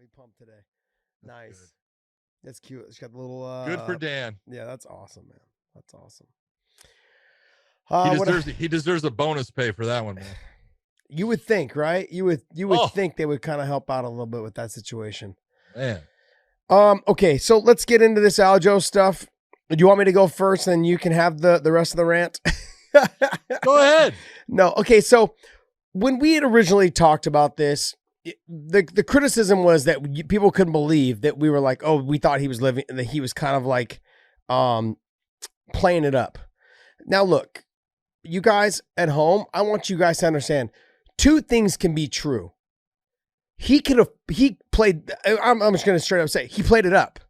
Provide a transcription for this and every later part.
pretty pumped today. That's Nice. good. That's cute. It's got the little. Good for Dan. Yeah, that's awesome, man. That's awesome. He deserves a bonus pay for that one, man. You would think, right? You would think they would kind of help out a little bit with that situation. Man. Okay, so let's get into this Aljo stuff. Do you want me to go first, and you can have the rest of the rant? Go ahead. No. Okay, so when we had originally talked about this, the criticism was that people couldn't believe that we were like, oh, we thought he was living, that he was kind of like playing it up. Now, look, you guys at home, I want you guys to understand, two things can be true. He played, I'm just going to straight up say, he played it up.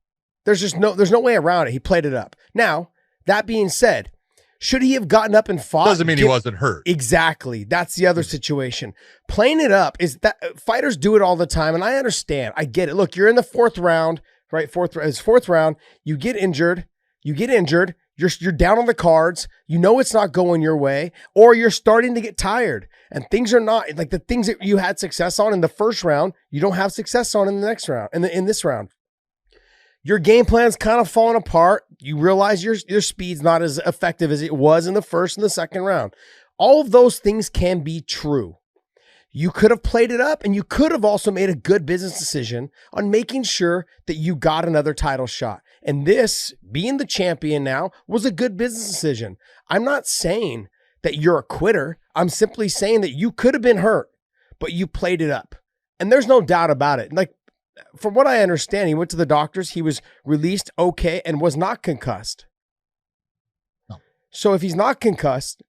There's no way around it. He played it up. Now, that being said, should he have gotten up and fought? Doesn't mean he wasn't hurt. Exactly. That's the other situation. Playing it up is that fighters do it all the time, and I understand. I get it. Look, you're in the fourth round, right? Fourth round. You get injured. You're down on the cards. You know it's not going your way, or you're starting to get tired, and things are not like the things that you had success on in the first round. You don't have success on in the next round. In this round, your game plan's kind of falling apart. You realize your speed's not as effective as it was in the first and the second round. All of those things can be true. You could have played it up, and you could have also made a good business decision on making sure that you got another title shot. And this, being the champion now, was a good business decision. I'm not saying that you're a quitter. I'm simply saying that you could have been hurt, but you played it up. And there's no doubt about it. Like, from what I understand, he went to the doctors. He was released okay and was not concussed. No. So if he's not concussed,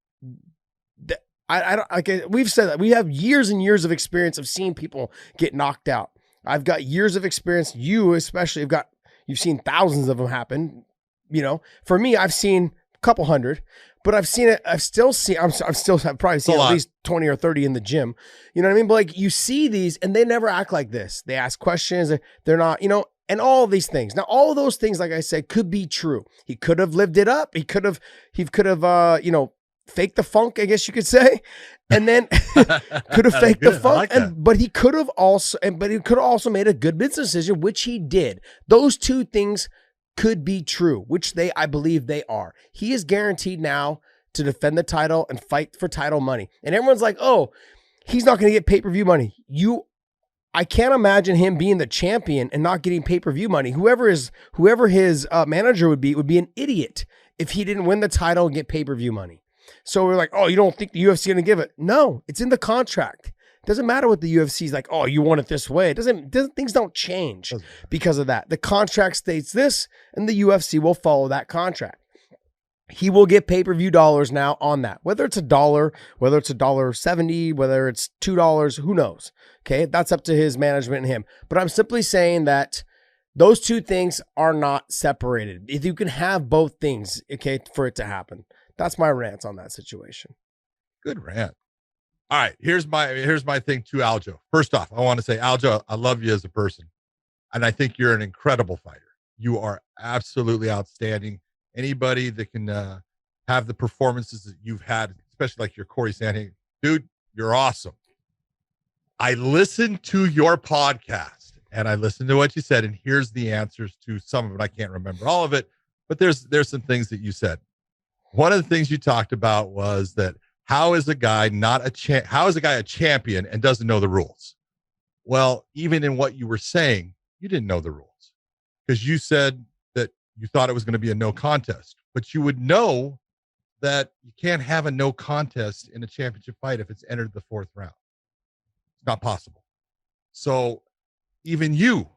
we've said that we have years and years of experience of seeing people get knocked out. I've got years of experience. You especially you've seen thousands of them happen. You know, for me, I've seen a couple hundred, but I've probably seen at least 20 or 30 in the gym. You know what I mean? But like, you see these and they never act like this. They ask questions. They're not, you know, and all of these things. Now, all of those things, like I said, could be true. He could have lived it up. He could have, faked the funk, I guess you could say, and then could have faked the funk. But he could have also made a good business decision, which he did. Those two things could be true, which I believe they are. He is guaranteed now to defend the title and fight for title money. And everyone's like, oh, he's not going to get pay-per-view money. I can't imagine him being the champion and not getting pay-per-view money. Whoever his manager would be an idiot if he didn't win the title and get pay-per-view money. So we're like, oh, you don't think the UFC is going to give it? No, it's in the contract. It doesn't matter what the UFC is like, oh, you want it this way. Things don't change because of that. The contract states this, and the UFC will follow that contract. He will get pay-per-view dollars now on that. Whether it's $1, whether it's $1.70, whether it's $2, who knows? Okay, that's up to his management and him. But I'm simply saying that those two things are not separated. If you can have both things, okay, for it to happen. That's my rant on that situation. Good rant. All right, here's my thing to Aljo. First off, I want to say, Aljo, I love you as a person, and I think you're an incredible fighter. You are absolutely outstanding. Anybody that can have the performances that you've had, especially like your Corey Sandhagen, dude, you're awesome. I listened to your podcast, and I listened to what you said, and here's the answers to some of it. I can't remember all of it, but there's some things that you said. One of the things you talked about was that how is a guy a champion and doesn't know the rules? Well, even in what you were saying, you didn't know the rules because you said that you thought it was going to be a no contest, but you would know that you can't have a no contest in a championship fight if it's entered the fourth round. It's not possible. So even you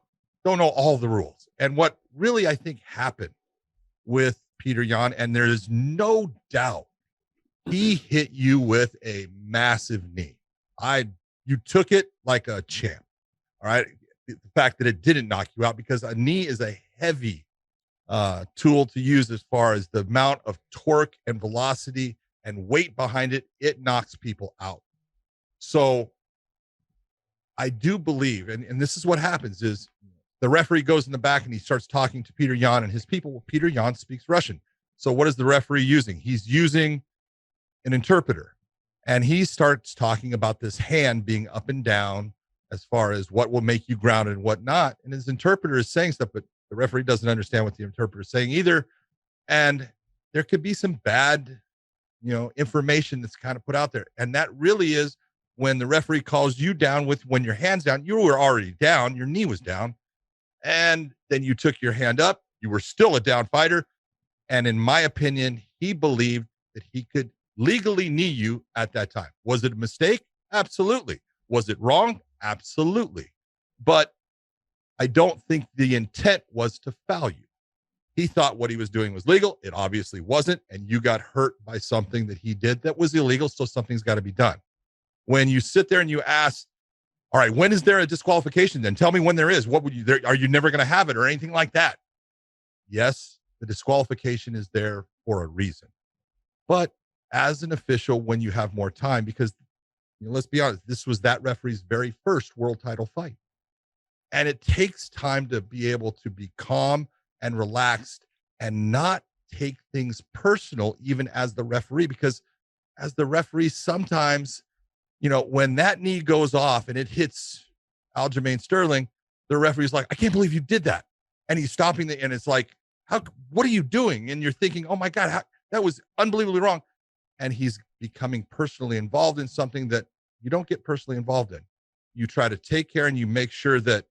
don't know all the rules. And what really I think happened with Petr Yan, and there is no doubt he hit you with a massive knee. You took it like a champ. All right. The fact that it didn't knock you out, because a knee is a heavy tool to use as far as the amount of torque and velocity and weight behind it, it knocks people out. So I do believe, and this is what happens is, the referee goes in the back and he starts talking to Petr Yan and his people. Well, Petr Yan speaks Russian. So what is the referee using? He's using an interpreter. And he starts talking about this hand being up and down as far as what will make you grounded and what not. And his interpreter is saying stuff, but the referee doesn't understand what the interpreter is saying either. And there could be some bad, information that's kind of put out there. And that really is when the referee calls you down when your hand's down, you were already down, your knee was down. And then you took your hand up, you were still a down fighter. And in my opinion, he believed that he could legally knee you at that time. Was it a mistake? Absolutely. Was it wrong? Absolutely. But I don't think the intent was to foul you. He thought what he was doing was legal. It obviously wasn't. And you got hurt by something that he did that was illegal. So something's got to be done. When you sit there and you ask, all right, when is there a disqualification? Then tell me when there is. What would you, are you never going to have it or anything like that? Yes, the disqualification is there for a reason. But as an official, when you have more time, because let's be honest, this was that referee's very first world title fight. And it takes time to be able to be calm and relaxed and not take things personal, even as the referee, because as the referee, sometimes, when that knee goes off and it hits Aljamain Sterling, the referee's like, I can't believe you did that. And he's stopping and it's like, what are you doing? And you're thinking, oh my God, that was unbelievably wrong. And he's becoming personally involved in something that you don't get personally involved in. You try to take care and you make sure that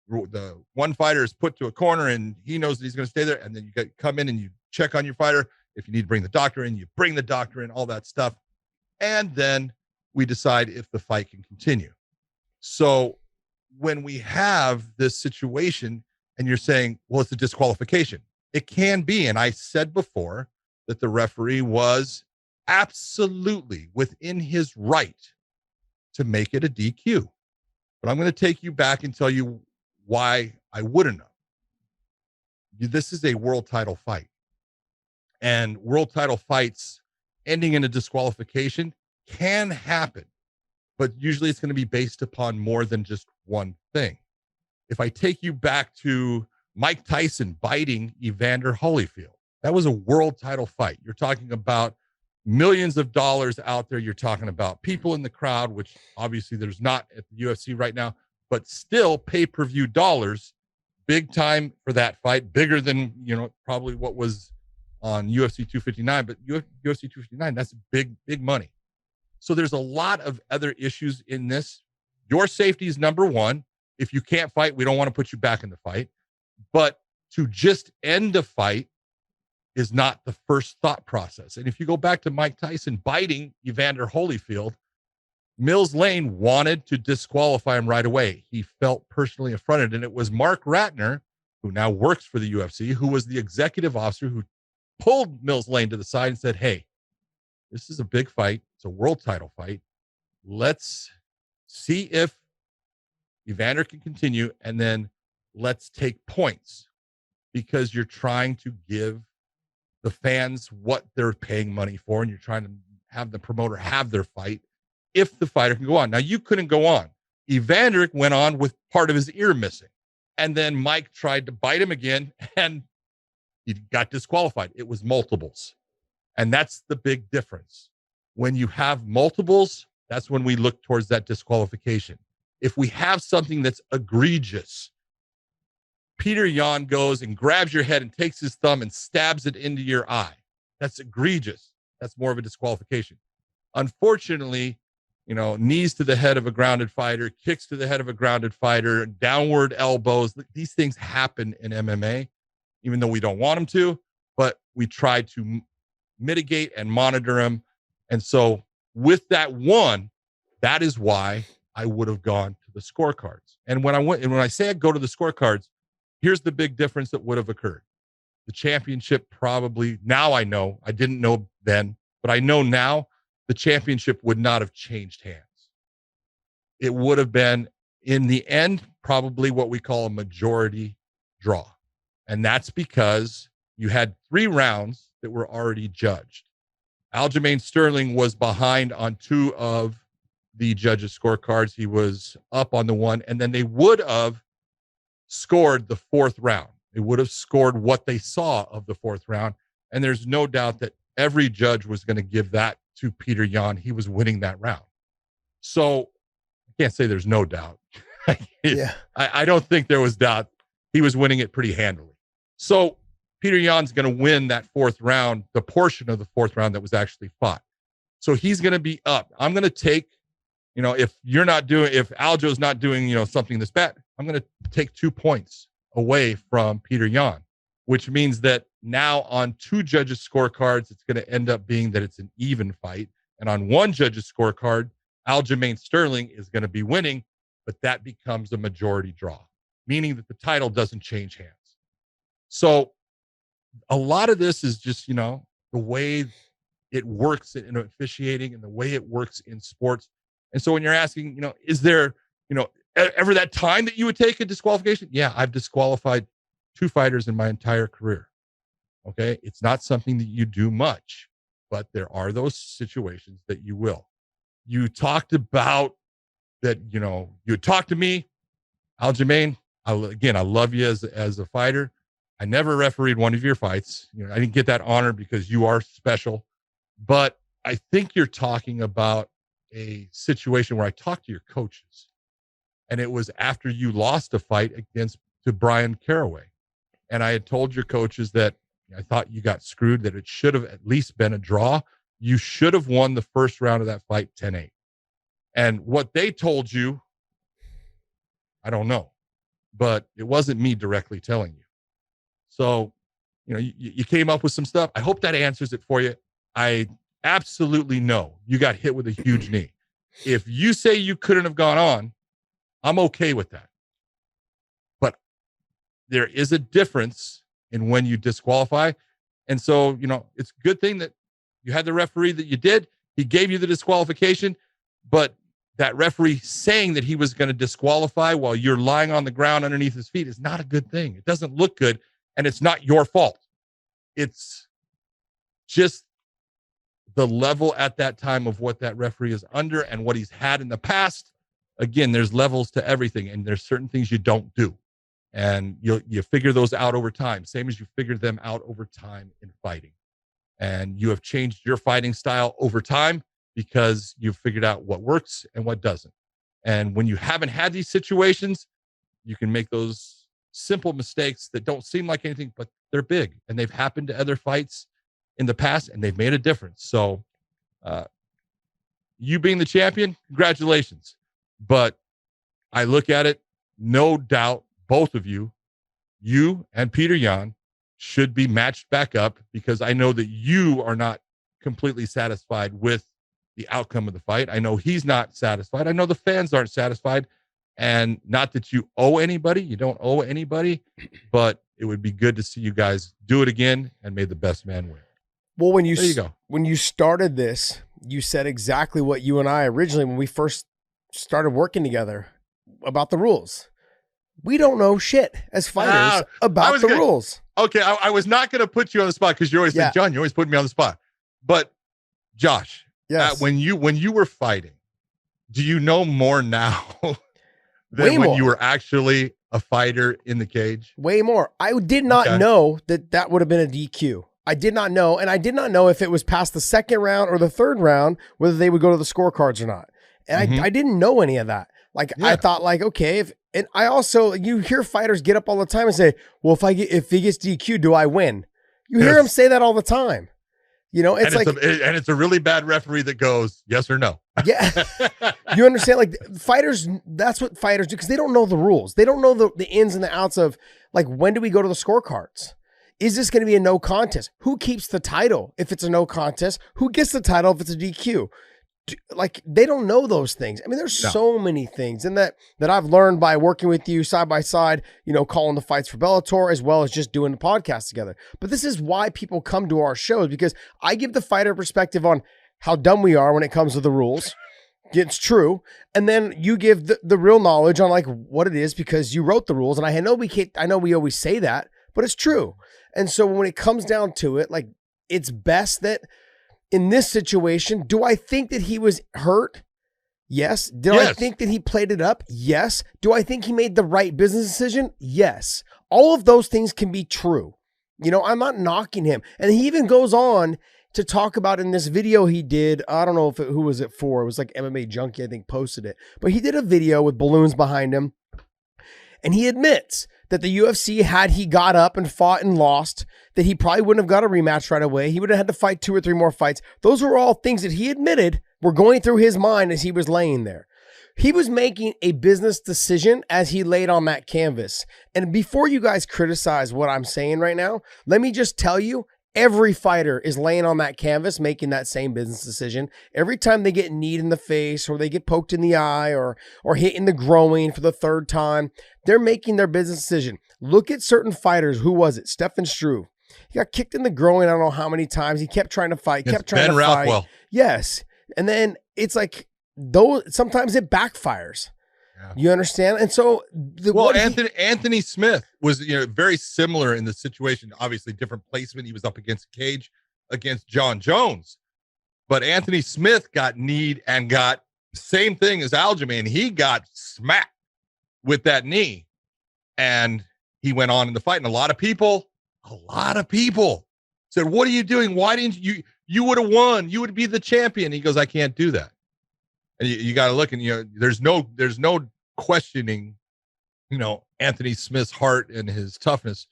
the one fighter is put to a corner and he knows that he's going to stay there. And then you come in and you check on your fighter. If you need to bring the doctor in, you bring the doctor in, all that stuff. And then we decide if the fight can continue. So when we have this situation and you're saying, well, it's a disqualification, it can be. And I said before that the referee was absolutely within his right to make it a DQ. But I'm going to take you back and tell you why I wouldn't know. This is a world title fight. And world title fights ending in a disqualification can happen, but usually it's going to be based upon more than just one thing. If I take you back to Mike Tyson biting Evander Holyfield, that was a world title fight. You're talking about millions of dollars out there. You're talking about people in the crowd, which obviously there's not at the UFC right now, but still pay-per-view dollars, big time for that fight, bigger than, probably what was on UFC 259, but UFC 259, that's big, big money. So there's a lot of other issues in this. Your safety is number one. If you can't fight, we don't want to put you back in the fight. But to just end a fight is not the first thought process. And if you go back to Mike Tyson biting Evander Holyfield, Mills Lane wanted to disqualify him right away. He felt personally affronted. And it was Mark Ratner, who now works for the UFC, who was the executive officer who pulled Mills Lane to the side and said, hey, this is a big fight. It's a world title fight. Let's see if Evander can continue, and then let's take points, because you're trying to give the fans what they're paying money for, and you're trying to have the promoter have their fight if the fighter can go on. Now, you couldn't go on. Evander went on with part of his ear missing, and then Mike tried to bite him again, and he got disqualified. It was multiples. And that's the big difference. When you have multiples, that's when we look towards that disqualification. If we have something that's egregious, Petr Yan goes and grabs your head and takes his thumb and stabs it into your eye. That's egregious. That's more of a disqualification. Unfortunately, knees to the head of a grounded fighter, kicks to the head of a grounded fighter, downward elbows. These things happen in MMA, even though we don't want them to, but we try to mitigate and monitor them. And so with that one, that is why I would have gone to the scorecards. And when I say I go to the scorecards, here's the big difference that would have occurred. The championship probably, now I know, I didn't know then, but I know now, the championship would not have changed hands. It would have been, in the end, probably what we call a majority draw. And that's because you had 3 rounds that were already judged. Aljamain Sterling was behind on 2 of the judges' scorecards. He was up on the one, and then they would have scored the 4th round. They would have scored what they saw of the 4th round. And there's no doubt that every judge was going to give that to Petr Yan. He was winning that round. So can't say there's no doubt. Yeah. I don't think there was doubt. He was winning it pretty handily. So Petr Yan's going to win that fourth round, the portion of the fourth round that was actually fought. So he's going to be up. I'm going to take, if Aljo's not doing, something this bad, I'm going to take 2 points away from Petr Yan, which means that now on 2 judges' scorecards, it's going to end up being that it's an even fight. And on 1 judge's scorecard, Aljamain Sterling is going to be winning, but that becomes a majority draw, meaning that the title doesn't change hands. So a lot of this is just, the way it works in officiating and the way it works in sports. And so when you're asking, is there, ever that time that you would take a disqualification? Yeah, I've disqualified 2 fighters in my entire career. Okay. It's not something that you do much, but there are those situations that you will. You talked about that, you talked to me, Aljamain. I love you as a fighter. I never refereed one of your fights. I didn't get that honor because you are special, but I think you're talking about a situation where I talked to your coaches, and it was after you lost a fight to Brian Caraway. And I had told your coaches that I thought you got screwed, that it should have at least been a draw. You should have won the first round of that fight 10-8. And what they told you, I don't know, but it wasn't me directly telling you. So, you came up with some stuff. I hope that answers it for you. I absolutely know you got hit with a huge knee. If you say you couldn't have gone on, I'm okay with that. But there is a difference in when you disqualify. And so, it's a good thing that you had the referee that you did. He gave you the disqualification, but that referee saying that he was going to disqualify while you're lying on the ground underneath his feet is not a good thing. It doesn't look good, and it's not your fault. It's just the level at that time of what that referee is under and what he's had in the past. Again, there's levels to everything, and there's certain things you don't do. And you figure those out over time, same as you figured them out over time in fighting. And you have changed your fighting style over time because you've figured out what works and what doesn't. And when you haven't had these situations, you can make those simple mistakes that don't seem like anything, but they're big. And they've happened to other fights in the past, and they've made a difference. So you being the champion, congratulations. But I look at it, no doubt, both of you and Petr Yan, should be matched back up, because I know that you are not completely satisfied with the outcome of the fight. I know he's not satisfied. I know the fans aren't satisfied. And not that you owe anybody, you don't owe anybody, but it would be good to see you guys do it again and may the best man win. Well, when there you go. When you started this, you said exactly what you and I originally, when we first started working together, about the rules. We don't know shit as fighters about the rules. Okay, I was not going to put you on the spot because you always think, John, you always put me on the spot. But Josh, yes. When you were fighting, do you know more now than when you were actually a fighter in the cage? Way more. I did not know that would have been a DQ. I did not know, and I did not know if it was past the second round or the third round, whether they would go to the scorecards or not. And I didn't know any of that. I thought okay, and I also, you hear fighters get up all the time and say, well, if he gets DQ, do I win? You hear him say that all the time. It's and it's a really bad referee that goes yes or no. Yeah. You understand? Fighters, that's what fighters do, because they don't know the rules. They don't know the ins and the outs of, when do we go to the scorecards? Is this going to be a no contest? Who keeps the title if it's a no contest? Who gets the title if it's a DQ? They don't know those things. I mean, there's so many things, and that I've learned by working with you side by side, calling the fights for Bellator, as well as just doing the podcast together. But this is why people come to our shows, because I give the fighter perspective on how dumb we are when it comes to the rules. It's true. And then you give the real knowledge on what it is, because you wrote the rules. And I know we always say that, but it's true. And so when it comes down to it, it's best that in this situation, do I think that he was hurt? Yes. I think that he played it up? Yes. Do I think he made the right business decision? Yes. All of those things can be true. I'm not knocking him. And he even goes on to talk about in this video he did. I don't know who was it for. It was like MMA Junkie, I think, posted it. But he did a video with balloons behind him. And he admits that the UFC, had he got up and fought and lost, that he probably wouldn't have got a rematch right away. He would have had to fight 2 or 3 more fights. Those were all things that he admitted were going through his mind as he was laying there. He was making a business decision as he laid on that canvas. And before you guys criticize what I'm saying right now, let me just tell you, every fighter is laying on that canvas making that same business decision. Every time they get kneed in the face or they get poked in the eye or hit in the groin for the 3rd time, they're making their business decision. Look at certain fighters. Who was it? Stefan Struve. He got kicked in the groin I don't know how many times. He kept trying to fight, kept trying to fight. Yes. And then it's like, though sometimes it backfires. Yeah. You understand? And so Anthony Smith was very similar in the situation. Obviously different placement. He was up against a cage against John Jones. But Anthony Smith got kneed and got same thing as Aljamain. He got smacked with that knee and he went on in the fight. And a lot of people said, "What are you doing? Why didn't you would have won. You would be the champion." He goes, "I can't do that." And you got to look, and there's no questioning, Anthony Smith's heart and his toughness,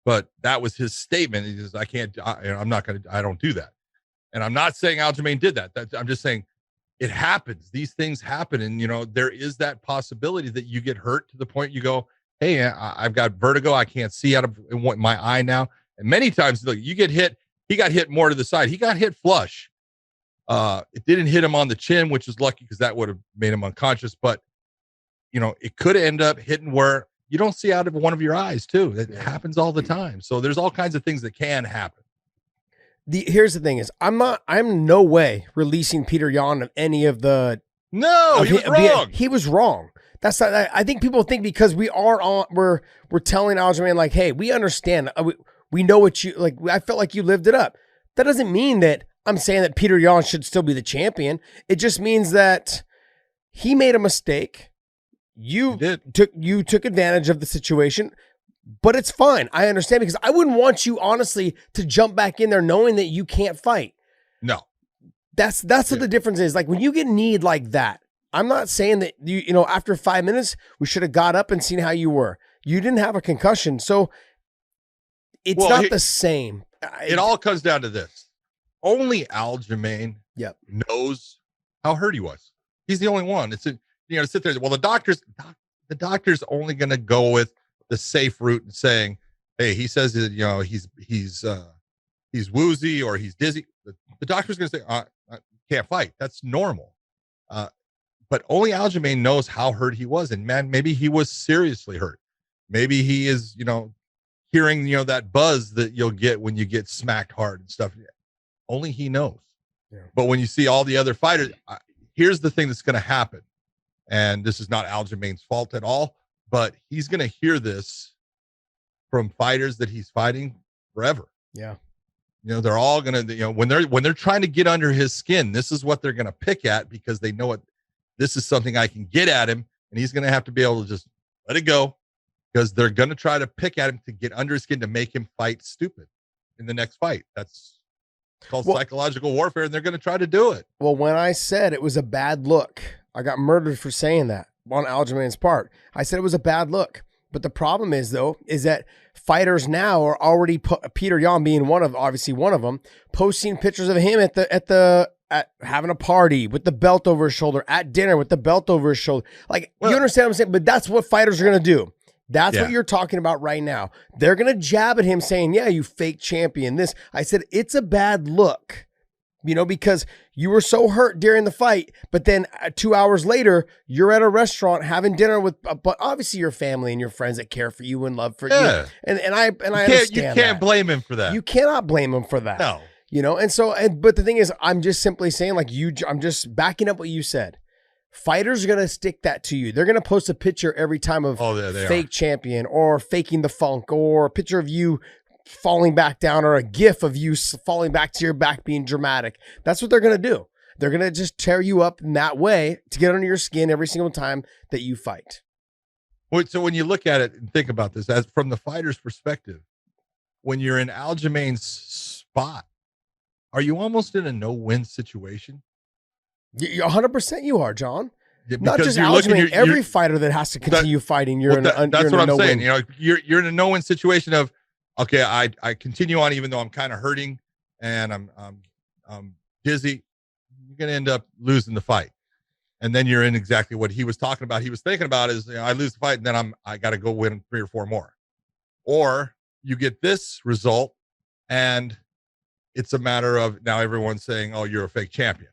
but that was his statement. He says, I don't do that. And I'm not saying Aljamain did that. I'm just saying it happens. These things happen, and there is that possibility that you get hurt to the point you go, "Hey, I've got vertigo. I can't see out of my eye now." And many times, look, you get hit. He got hit more to the side. He got hit flush. It didn't hit him on the chin, which is lucky because that would have made him unconscious. But, it could end up hitting where you don't see out of one of your eyes too. It happens all the time. So there's all kinds of things that can happen. Here's the thing is I'm no way releasing Petr Yan of any of the. No, he was wrong. He was wrong. That's not, I think people think because we're telling Aljamain like, "Hey, we understand. We know what you like." I felt like you lived it up. That doesn't mean that I'm saying that Petr Yan should still be the champion. It just means that he made a mistake. You took advantage of the situation, but it's fine. I understand because I wouldn't want you honestly to jump back in there knowing that you can't fight. No. That's what the difference is. Like when you get kneed like that, I'm not saying that after 5 minutes we should have got up and seen how you were. You didn't have a concussion. So it's not the same. It all comes down to this. Only Aljamain knows how hurt he was. He's the only one. It's to sit there. Well, the doctor's only going to go with the safe route and saying, "Hey, he says that he's woozy or he's dizzy." The doctor's going to say, "I can't fight." That's normal. But only Aljamain knows how hurt he was, and man, maybe he was seriously hurt. Maybe he is, hearing that buzz that you'll get when you get smacked hard and stuff. Only he knows. Yeah. But when you see all the other fighters, here's the thing that's going to happen. And this is not Aljamain's fault at all, but he's going to hear this from fighters that he's fighting forever. Yeah. They're all going to, when they're trying to get under his skin, this is what they're going to pick at because they know this is something I can get at him. And he's going to have to be able to just let it go because they're going to try to pick at him to get under his skin to make him fight stupid in the next fight. That's called psychological warfare, and they're going to try to do it. Well, when I said it was a bad look, I got murdered for saying that on Aljamain's part. I said it was a bad look. But the problem is that fighters now are already Petr Yan being one of them, posting pictures of him at having a party with the belt over his shoulder, at dinner with the belt over his shoulder. Like, you understand what I'm saying? But that's what fighters are going to do. That's what you're talking about right now. They're going to jab at him saying, "Yeah, you fake champion." I said, it's a bad look, because you were so hurt during the fight, but then 2 hours later, you're at a restaurant having dinner with, but obviously your family and your friends that care for you and love for you. And I understand you can't blame him for that. You cannot blame him for that. No. But the thing is, I'm just simply saying I'm just backing up what you said. Fighters are going to stick that to you. They're going to post a picture every time of fake champion or faking the funk or a picture of you falling back down or a gif of you falling back to your back being dramatic. That's what they're going to do. They're going to just tear you up in that way to get under your skin every single time that you fight. So when you look at it and think about this, as from the fighter's perspective, when you're in Aljamain's spot, are you almost in a no-win situation? 100% you are, John. Yeah, not just Aljamain, every fighter that has to continue fighting, that's what I'm saying. You know, you're in a no-win situation of, okay, I continue on even though I'm kind of hurting and I'm dizzy. You're going to end up losing the fight. And then you're in exactly what he was talking about. He was thinking about is, you know, I lose the fight and then I got to go win 3 or 4 more. Or you get this result and it's a matter of now everyone's saying, oh, you're a fake champion.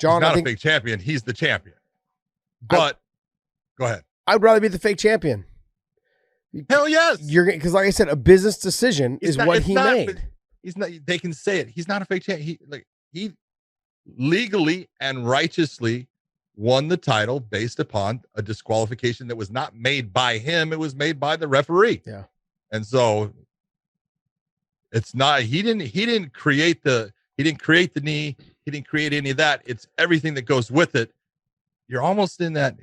John, he's not a fake champion. He's the champion. But go ahead. I'd rather be the fake champion. Hell yes. Because like I said, a business decision is what he made. He's not. They can say it. He's not a fake champion. He legally and righteously won the title based upon a disqualification that was not made by him. It was made by the referee. Yeah. And so it's not. He didn't create the knee. He didn't create any of that. It's everything that goes with it. You're almost in that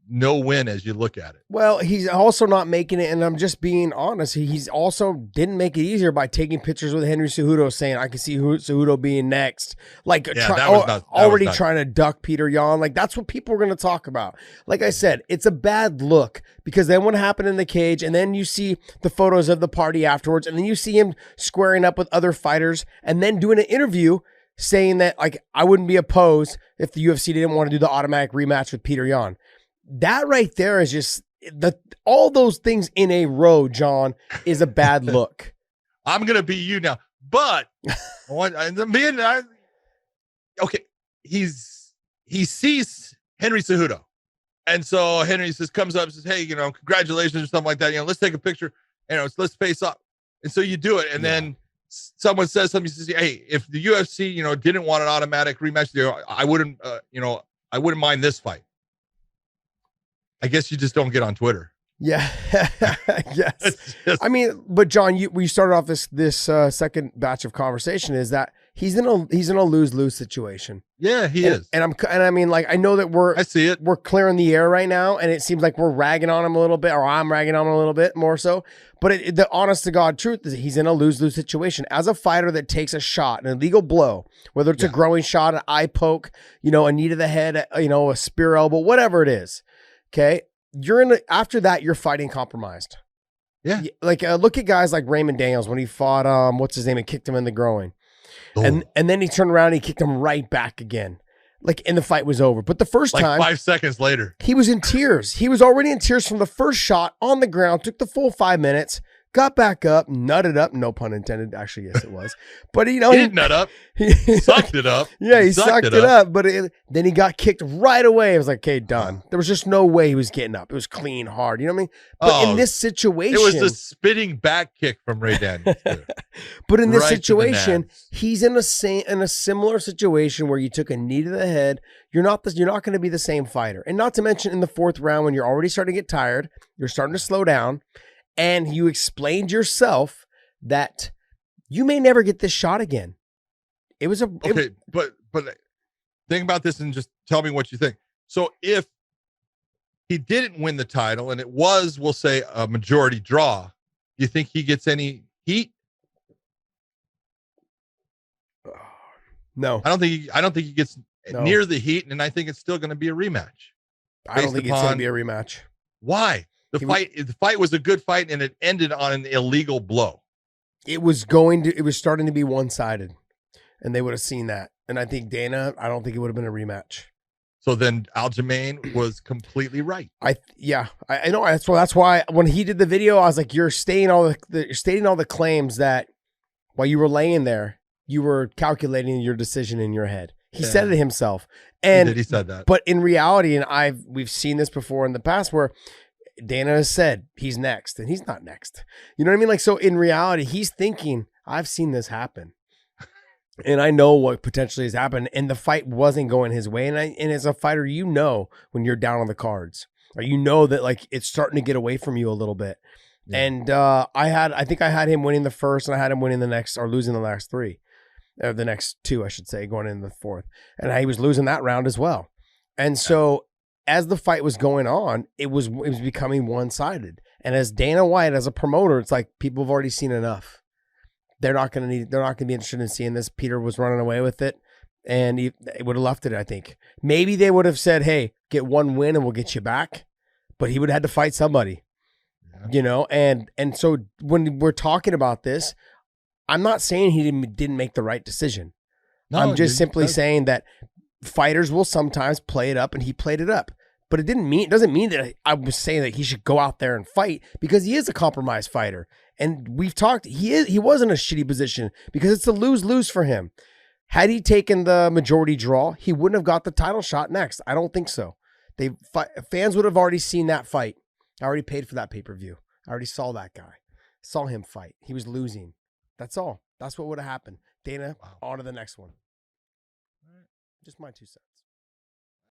no win as you look at it. Well, he's also not making it, and I'm just being honest. He's also didn't make it easier by taking pictures with Henry Cejudo, saying, I can see Cejudo being next. Like, already trying to duck Petr Yan. Like, that's what people are going to talk about. Like I said, it's a bad look because then what happened in the cage, and then you see the photos of the party afterwards, and then you see him squaring up with other fighters, and then doing an interview saying that, like, I wouldn't be opposed if the UFC didn't want to do the automatic rematch with Petr Yan. That right there is just all those things in a row, John, is a bad look. I'm going to be you now, but okay. He sees Henry Cejudo. And so Henry comes up and says, hey, you know, congratulations or something like that. You know, let's take a picture, you know, let's face up. And so you do it. And then someone says something, says, hey, if the UFC, you know, didn't want an automatic rematch, I wouldn't mind this fight. I guess you just don't get on Twitter. Yeah. Yes. I mean, but John, we started off this second batch of conversation is that he's in a lose-lose situation. Yeah, he is. And I mean, like, I know that I see it. We're clearing the air right now, and it seems like we're ragging on him a little bit, or I'm ragging on him a little bit more so. But the honest to God truth is he's in a lose-lose situation. As a fighter that takes a shot, an illegal blow, whether it's a growing shot, an eye poke, you know, a knee to the head, you know, a spear elbow, whatever it is. Okay. After that, you're fighting compromised. Yeah. Like, look at guys like Raymond Daniels when he fought, what's his name, and kicked him in the groin. Oh. And then he turned around and he kicked him right back again. Like, and the fight was over. But the first time, 5 seconds later, he was in tears. He was already in tears from the first shot on the ground, took the full 5 minutes, got back up, nutted up. No pun intended. Actually, yes, it was. But, you know, he didn't nut up. He sucked it up. Yeah, he sucked it up. But then he got kicked right away. It was like, okay, done. There was just no way he was getting up. It was clean, hard. You know what I mean? But in this situation, it was a spinning back kick from Ray Daniels. But in this situation, he's in a similar situation where you took a knee to the head. You're not going to be the same fighter. And not to mention in the 4th round when you're already starting to get tired, you're starting to slow down. And you explained yourself that you may never get this shot again. It was but think about this and just tell me what you think. So if he didn't win the title and it was, we'll say, a majority draw, do you think he gets any heat? No, I don't think he gets near the heat, and I think it's still going to be a rematch. I don't think it's going to be a rematch. Why? The fight was a good fight, and it ended on an illegal blow. It was starting to be one-sided, and they would have seen that. And I think I don't think it would have been a rematch. So then Aljamain was completely right. I know. That's why when he did the video, I was like, you're stating all the claims that while you were laying there, you were calculating your decision in your head. He said it himself. And he said that. But in reality, and we've seen this before in the past where Dana has said he's next and he's not next. You know what I mean? Like, so in reality, he's thinking, I've seen this happen and I know what potentially has happened. And the fight wasn't going his way. And as a fighter, you know, when you're down on the cards, or you know that like it's starting to get away from you a little bit. Yeah. And I think I had him winning the first and I had him winning the next, or losing the last 3, or the next 2, I should say, going into the 4th. And he was losing that round as well. And so as the fight was going on, it was becoming one-sided. And as Dana White, as a promoter, it's like people have already seen enough. they're not going to be interested in seeing this. Peter was running away with it, and he would have left it, I think. Maybe they would have said, hey, get one win and we'll get you back. But he would have had to fight somebody, you know? And so when we're talking about this, I'm not saying he didn't make the right decision. No, I'm just simply saying that fighters will sometimes play it up, and he played it up. But it doesn't mean that I was saying that he should go out there and fight, because he is a compromised fighter. And we've talked, he was in a shitty position because it's a lose-lose for him. Had he taken the majority draw, he wouldn't have got the title shot next. I don't think so. Fans would have already seen that fight. I already paid for that pay-per-view. I already saw that guy. Saw him fight. He was losing. That's all. That's what would have happened. Dana, on to the next one. Just my 2 cents.